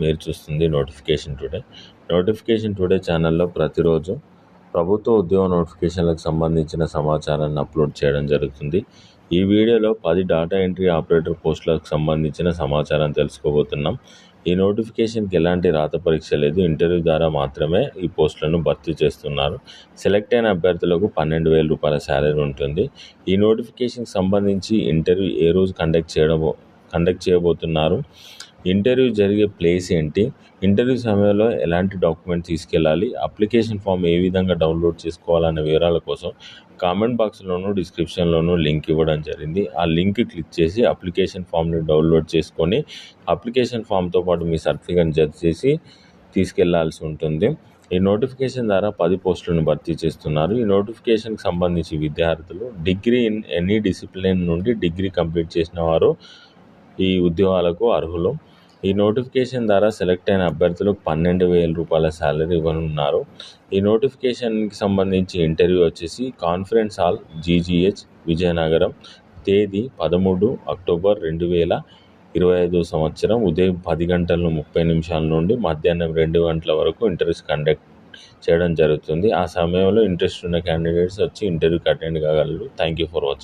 మీరు చూస్తుంది notification today ఛానల్లో ప్రతిరోజు ప్రభుత్వ ఉద్యోగ నోటిఫికేషన్లకు సంబంధించిన సమాచారాన్ని అప్లోడ్ చేయడం జరుగుతుంది. ఈ వీడియోలో 10 డేటా ఎంట్రీ ఆపరేటర్ పోస్టులకు సంబంధించిన సమాచారం తెలుసుకోబోతున్నాం. ఈ నోటిఫికేషన్కి ఎలాంటి రాత పరీక్ష లేదు, ఇంటర్వ్యూ ద్వారా మాత్రమే ఈ పోస్టులను భర్తీ చేస్తున్నారు. సెలెక్ట్ అయిన అభ్యర్థులకు 12,000 రూపాయల శాలరీ ఉంటుంది. ఈ నోటిఫికేషన్కి సంబంధించి ఇంటర్వ్యూ ఏ రోజు కండక్ట్ చేయబోతున్నారు, ఇంటర్వ్యూ జరిగే ప్లేస్ ఏంటి, ఇంటర్వ్యూ సమయంలో ఎలాంటి డాక్యుమెంట్ తీసుకెళ్ళాలి, అప్లికేషన్ ఫామ్ ఏ విధంగా డౌన్లోడ్ చేసుకోవాలనే వివరాల కోసం కామెంట్ బాక్స్లోనూ డిస్క్రిప్షన్లోనూ లింక్ ఇవ్వడం జరిగింది. ఆ లింక్ క్లిక్ చేసి అప్లికేషన్ ఫామ్ని డౌన్లోడ్ చేసుకొని అప్లికేషన్ ఫామ్తో పాటు మీ సర్టిఫికేట్ జత చేసి తీసుకెళ్లాల్సి ఉంటుంది. ఈ నోటిఫికేషన్ ద్వారా 10 పోస్టులను భర్తీ చేస్తున్నారు. ఈ నోటిఫికేషన్కి సంబంధించి విద్యార్థులు డిగ్రీ ఇన్ ఎనీ డిసిప్లిన్ నుండి డిగ్రీ కంప్లీట్ చేసిన వారు ఈ ఉద్యోగాలకు అర్హులు. ఈ నోటిఫికేషన్ ద్వారా సెలెక్ట్ అయిన అభ్యర్థులకు 12,000 రూపాయల శాలరీ ఇవ్వనున్నారు. ఈ నోటిఫికేషన్కి సంబంధించి ఇంటర్వ్యూ వచ్చేసి కాన్ఫరెన్స్ హాల్ GGH విజయనగరం, తేదీ 13 అక్టోబర్ 2025 సంవత్సరం, ఉదయం 10:30 నుండి మధ్యాహ్నం 2 గంటల వరకు ఇంటర్వ్యూస్ కండక్ట్ చేయడం జరుగుతుంది. ఆ సమయంలో ఇంట్రెస్ట్ ఉన్న క్యాండిడేట్స్ వచ్చి ఇంటర్వ్యూకి అటెండ్ కాగలరు. Thank you for watching.